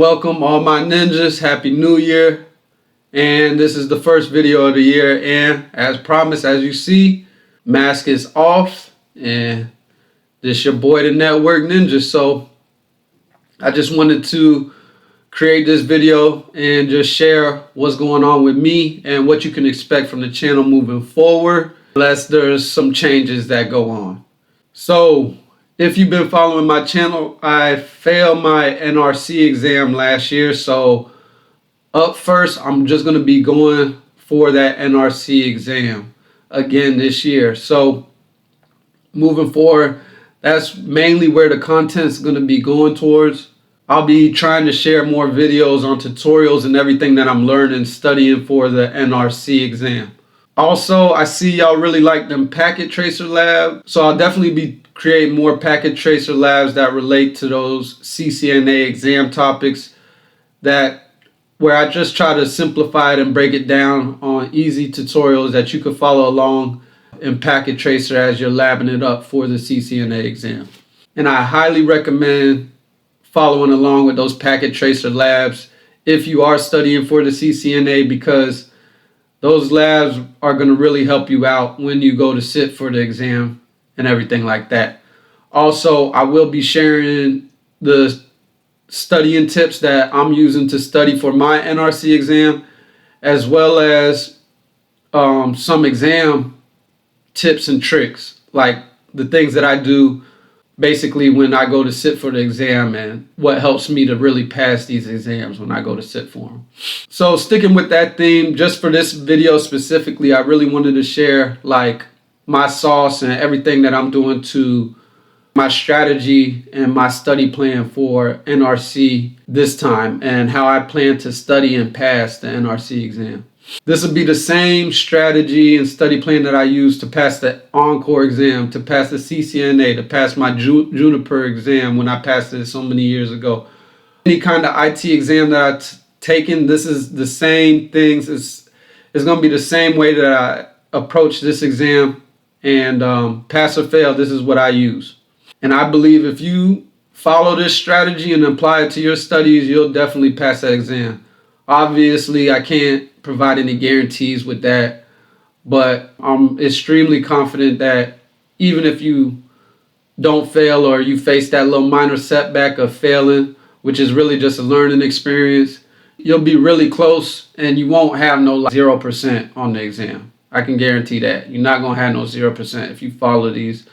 Welcome all my ninjas, Happy New Year. And this is the first video of the year, and as promised, as you see, mask is off and this your boy the network ninja. So I just wanted to create this video and just share what's going on with me and what you can expect from the channel moving forward, unless there's some changes that go on. So if you've been following my channel, I failed my NRC exam last year. So up first, I'm just going to be going for that NRC exam again this year. So moving forward, that's mainly where the content's going to be going towards. I'll be trying to share more videos on tutorials and everything that I'm learning, studying for the NRC exam. Also, I see y'all really like them packet tracer labs, so I'll definitely be creating more packet tracer labs that relate to those CCNA exam topics, where I just try to simplify it and break it down on easy tutorials that you could follow along in packet tracer as you're labbing it up for the CCNA exam. And I highly recommend following along with those packet tracer labs if you are studying for the CCNA, because those labs are going to really help you out when you go to sit for the exam and everything like that. Also, I will be sharing the studying tips that I'm using to study for my NRC exam, as well as some exam tips and tricks, like the things that I do basically when I go to sit for the exam and what helps me to really pass these exams when I go to sit for them. So sticking with that theme, just for this video specifically, I really wanted to share like my sauce and everything that I'm doing to my strategy and my study plan for NRC this time, and how I plan to study and pass the NRC exam. This will be the same strategy and study plan that I use to pass the Encore exam, to pass the CCNA, to pass my Juniper exam when I passed it so many years ago. Any kind of IT exam that I've taken, this is the same things. It's going to be the same way that I approach this exam, and pass or fail, this is what I use. And I believe if you follow this strategy and apply it to your studies, you'll definitely pass that exam. Obviously, I can't provide any guarantees with that, but I'm extremely confident that even if you don't fail, or you face that little minor setback of failing, which is really just a learning experience, you'll be really close and you won't have no 0% on the exam. I can guarantee that. You're not going to have no 0% if you follow these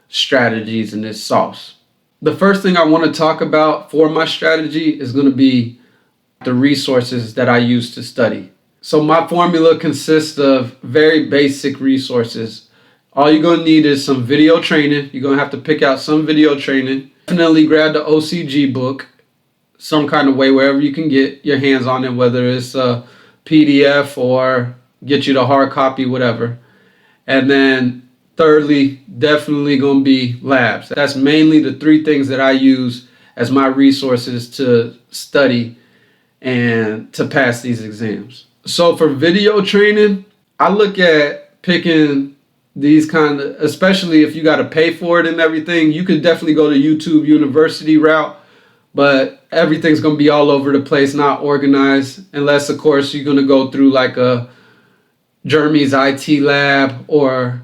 strategies and this sauce. The first thing I want to talk about for my strategy is going to be the resources that I use to study. So my formula consists of very basic resources. All you're going to need is some video training. You're going to have to pick out some video training. Definitely grab the OCG book some kind of way, wherever you can get your hands on it, whether it's a PDF or get you the hard copy, whatever. And then thirdly, definitely going to be labs. That's mainly the three things that I use as my resources to study and to pass these exams. So for video training, I look at picking these kind of, especially if you got to pay for it and everything, you could definitely go to YouTube University route, but everything's going to be all over the place, not organized, unless of course you're going to go through like a Jeremy's IT lab or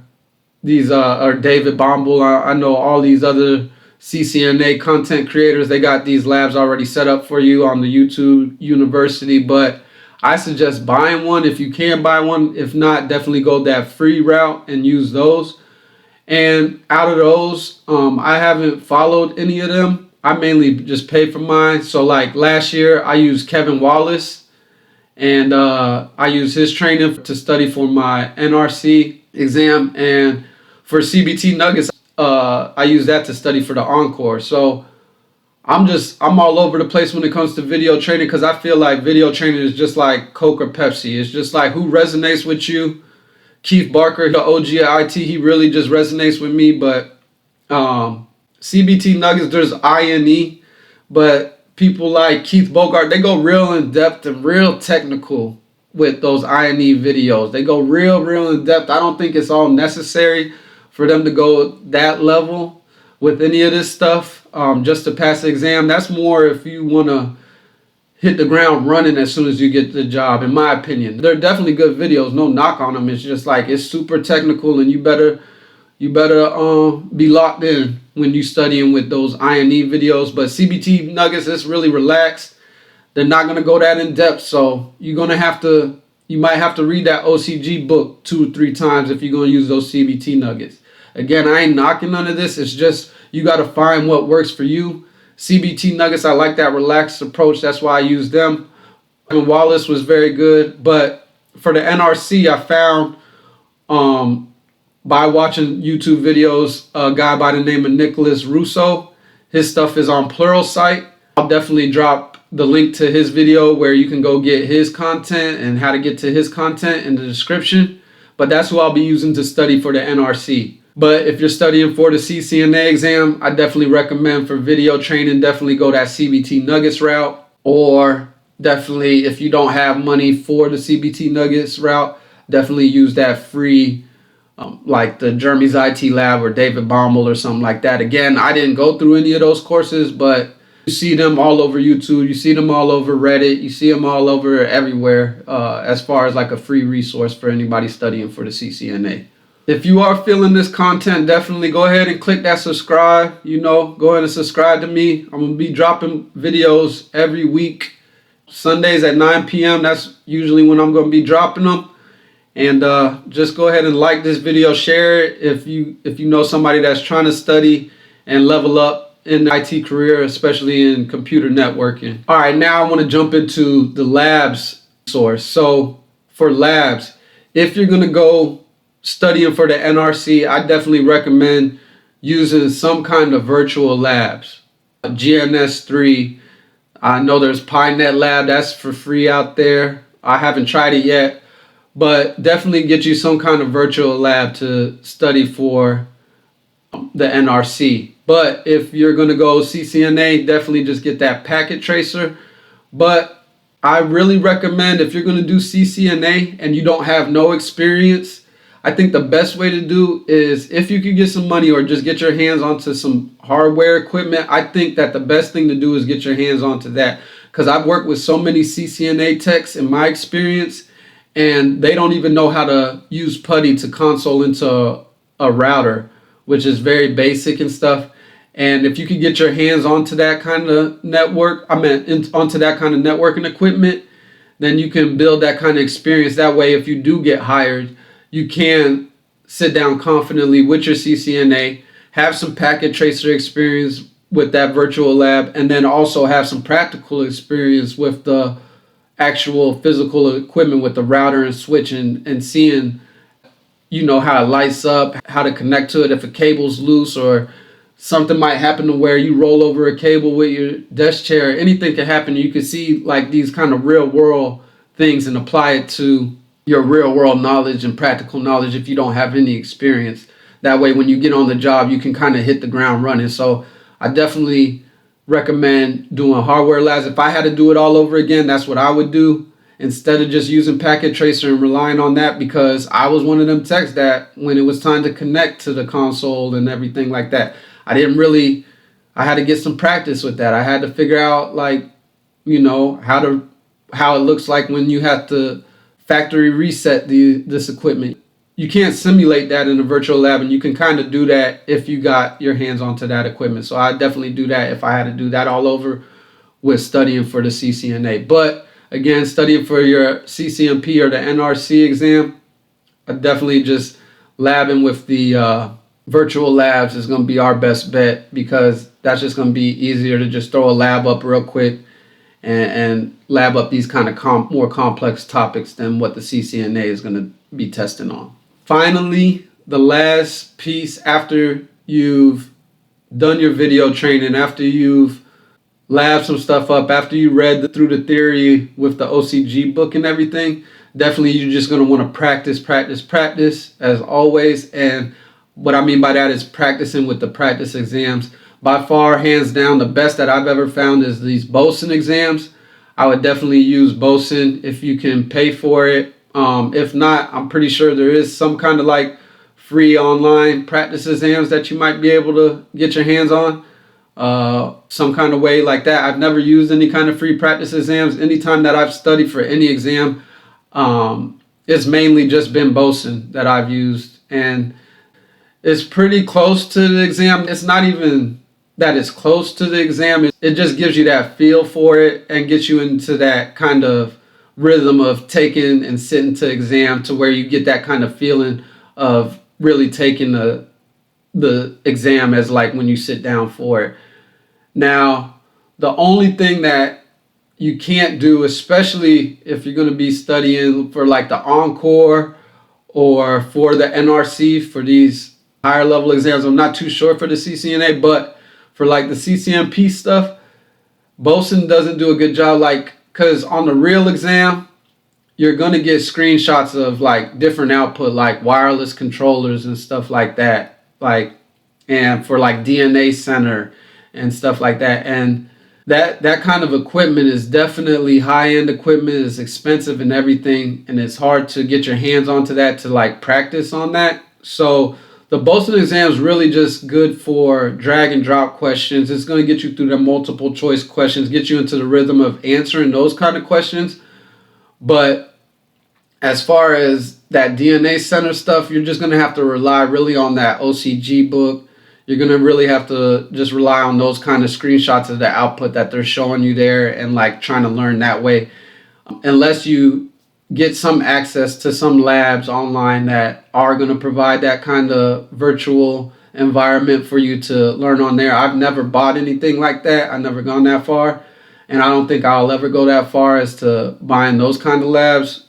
these or David Bombal. I know all these other CCNA content creators, they got these labs already set up for you on the YouTube University, but I suggest buying one if you can buy one. If not, definitely go that free route and use those. And out of those, I haven't followed any of them. I mainly just pay for mine. So like last year, I used Kevin Wallace, and I used his training to study for my NRC exam. And for CBT Nuggets, I use that to study for the Encore. So I'm all over the place when it comes to video training, because I feel like video training is just like Coke or Pepsi. It's just like who resonates with you. Keith Barker, the OG at IT, he really just resonates with me. But CBT Nuggets, there's INE, but people like Keith Bogart, they go real in depth and real technical with those INE videos. They go real in depth. I don't think it's all necessary for them to go that level with any of this stuff just to pass the exam. That's more if you want to hit the ground running as soon as you get the job, in my opinion. They're definitely good videos, no knock on them. It's just like it's super technical, and you better be locked in when you studying with those I&E videos. But CBT nuggets is really relaxed. They're not gonna go that in depth, so you might have to read that OCG book 2 or 3 times if you're gonna use those CBT nuggets. Again, I ain't knocking none of this. It's just you gotta find what works for you. CBT nuggets, I like that relaxed approach. That's why I use them. And Wallace was very good, but for the NRC, I found by watching YouTube videos, a guy by the name of Nicholas Russo. His stuff is on Pluralsight. I'll definitely drop the link to his video where you can go get his content and how to get to his content in the description. But that's who I'll be using to study for the NRC. But if you're studying for the CCNA exam, I definitely recommend for video training, definitely go that CBT Nuggets route. Or definitely, if you don't have money for the CBT Nuggets route, definitely use that free, like the Jeremy's IT Lab or David Baumel or something like that. Again, I didn't go through any of those courses, but you see them all over YouTube. You see them all over Reddit. You see them all over everywhere as far as like a free resource for anybody studying for the CCNA. If you are feeling this content, definitely go ahead and click that subscribe. Go ahead and subscribe to me. I'm going to be dropping videos every week. Sundays at 9 p.m. That's usually when I'm going to be dropping them. And just go ahead and like this video, share it if you know somebody that's trying to study and level up in the IT career, especially in computer networking. All right, now I want to jump into the labs source. So for labs, if you're going to go studying for the NRC, I definitely recommend using some kind of virtual labs. GNS3, I know there's PyNet Lab, that's for free out there. I haven't tried it yet, but definitely get you some kind of virtual lab to study for the NRC. But if you're going to go CCNA, definitely just get that packet tracer. But I really recommend, if you're going to do CCNA and you don't have no experience, I think the best way to do is, if you could get some money or just get your hands onto some hardware equipment, I think that the best thing to do is get your hands onto that. Because I've worked with so many CCNA techs in my experience, and they don't even know how to use PuTTY to console into a router, which is very basic and stuff. And if you could get your hands onto that kind of onto that kind of networking equipment, then you can build that kind of experience. That way, if you do get hired, you can sit down confidently with your CCNA, have some packet tracer experience with that virtual lab, and then also have some practical experience with the actual physical equipment with the router and switch, and seeing, how it lights up, how to connect to it if a cable's loose, or something might happen to where you roll over a cable with your desk chair. Anything can happen. You can see like these kind of real world things and apply it to your real world knowledge and practical knowledge if you don't have any experience. That way, when you get on the job, you can kind of hit the ground running. So I definitely recommend doing hardware labs. If I had to do it all over again, that's what I would do, instead of just using packet tracer and relying on that, because I was one of them techs that when it was time to connect to the console and everything like that, I had to get some practice with that. I had to figure out how it looks like when you have to factory reset this equipment. You can't simulate that in a virtual lab, and you can kind of do that if you got your hands onto that equipment. So I definitely do that if I had to do that all over with studying for the CCNA. But again, studying for your CCNP or the NRC exam, I definitely just labbing with the virtual labs is going to be our best bet, because that's just going to be easier to just throw a lab up real quick and lab up these kind of more complex topics than what the CCNA is going to be testing on. Finally, the last piece, after you've done your video training, after you've labbed some stuff up, after you read through the theory with the OCG book and everything, definitely you're just going to want to practice as always. And what I mean by that is practicing with the practice exams. By far, hands down, the best that I've ever found is these BOSIN exams. I would definitely use BOSIN if you can pay for it. If not, I'm pretty sure there is some kind of like free online practice exams that you might be able to get your hands on. some kind of way like that. I've never used any kind of free practice exams. Anytime that I've studied for any exam, it's mainly just been BOSN that I've used, and it's pretty close to the exam. It's not even that it's close to the exam. It just gives you that feel for it and gets you into that kind of rhythm of taking and sitting to exam, to where you get that kind of feeling of really taking the exam as like when you sit down for it. Now, the only thing that you can't do, especially if you're going to be studying for like the Encore or for the NRC, for these higher level exams, I'm not too sure for the CCNA, but for like the CCNP stuff, BOSN doesn't do a good job. Like, because on the real exam, you're going to get screenshots of like different output, like wireless controllers and stuff like that. Like, and for like DNA center and stuff like that. And that kind of equipment is definitely high-end equipment. It's expensive and everything, and it's hard to get your hands onto that to like practice on that. So the BOSN exam is really just good for drag and drop questions. It's going to get you through the multiple choice questions, get you into the rhythm of answering those kind of questions. But as far as that DNA center stuff, you're just going to have to rely really on that OCG book. You're going to really have to just rely on those kind of screenshots of the output that they're showing you there, and like trying to learn that way. Unless you get some access to some labs online that are going to provide that kind of virtual environment for you to learn on there. I've never bought anything like that. I've never gone that far, and I don't think I'll ever go that far as to buying those kind of labs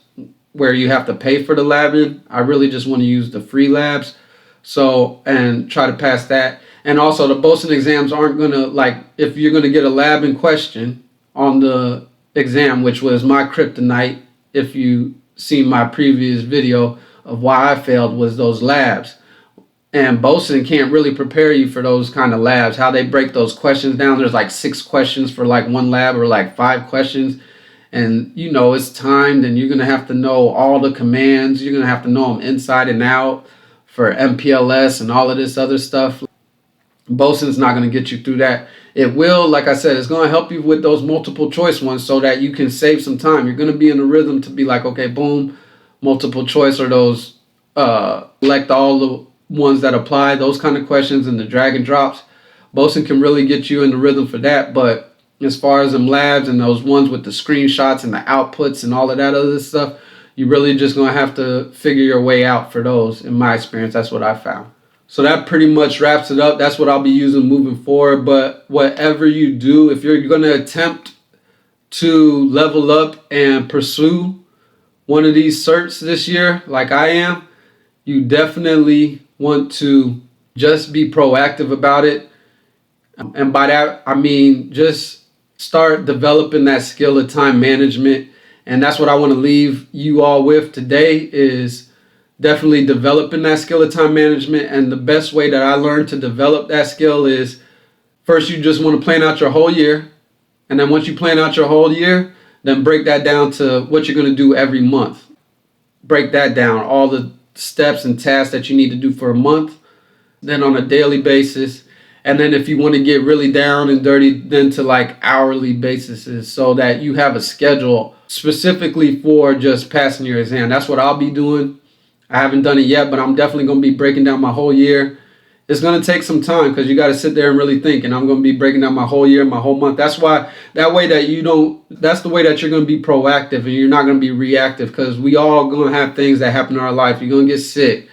where you have to pay for the labbing. I really just want to use the free labs. So, and try to pass that. And also the BOSN exams aren't going to, like, if you're going to get a lab in question on the exam, which was my kryptonite, if you see my previous video of why I failed, was those labs. And BOSN can't really prepare you for those kind of labs. How they break those questions down, there's like 6 questions for like one lab, or like 5 questions. And you know, it's timed, and you're going to have to know all the commands. You're going to have to know them inside and out for MPLS and all of this other stuff. BOSN's not going to get you through that. It will, like I said, it's going to help you with those multiple choice ones so that you can save some time. You're going to be in a rhythm to be like, okay, boom, multiple choice, or those select all the ones that apply, those kind of questions, and the drag and drops. BOSN can really get you in the rhythm for that. But as far as them labs and those ones with the screenshots and the outputs and all of that other stuff, you're really just going to have to figure your way out for those. In my experience, that's what I found. So that pretty much wraps it up. That's what I'll be using moving forward. But whatever you do, if you're going to attempt to level up and pursue one of these certs this year, like I am, you definitely want to just be proactive about it. And by that, I mean just start developing that skill of time management. And that's what I want to leave you all with today, is definitely developing that skill of time management. And the best way that I learned to develop that skill is, first, you just want to plan out your whole year. And then once you plan out your whole year, then break that down to what you're going to do every month. Break that down, all the steps and tasks that you need to do for a month, then on a daily basis. And then if you want to get really down and dirty, then to like hourly basis, so that you have a schedule specifically for just passing your exam. That's what I'll be doing. I haven't done it yet, but I'm definitely going to be breaking down my whole year. It's going to take some time because you got to sit there and really think. And I'm going to be breaking down my whole year, my whole month. That's why, that way that you don't, that's the way that you're going to be proactive and you're not going to be reactive, because we all going to have things that happen in our life. You're going to get sick.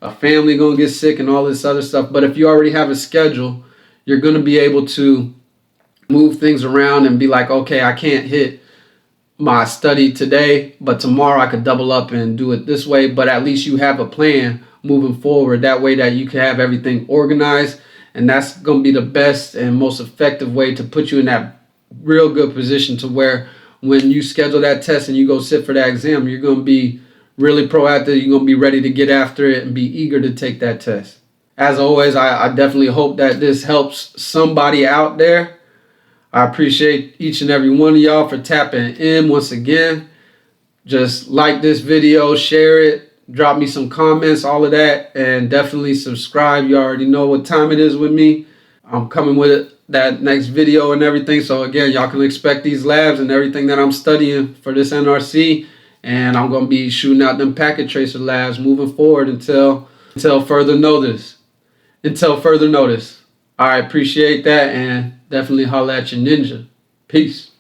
A family going to get sick and all this other stuff. But if you already have a schedule, you're going to be able to move things around and be like, okay, I can't hit my study today, but tomorrow I could double up and do it this way. But at least you have a plan moving forward. That way that you can have everything organized. And that's going to be the best and most effective way to put you in that real good position to where when you schedule that test and you go sit for that exam, you're going to be really proactive. You're going to be ready to get after it and be eager to take that test. As always, I definitely hope that this helps somebody out there. I appreciate each and every one of y'all for tapping in once again. Just like this video, share it, drop me some comments, all of that, and definitely subscribe. You already know what time it is with me. I'm coming with that next video and everything. So again, y'all can expect these labs and everything that I'm studying for this NRC. And I'm going to be shooting out them packet tracer labs moving forward until further notice. Until further notice. All right, appreciate that, and definitely holla at your ninja. Peace.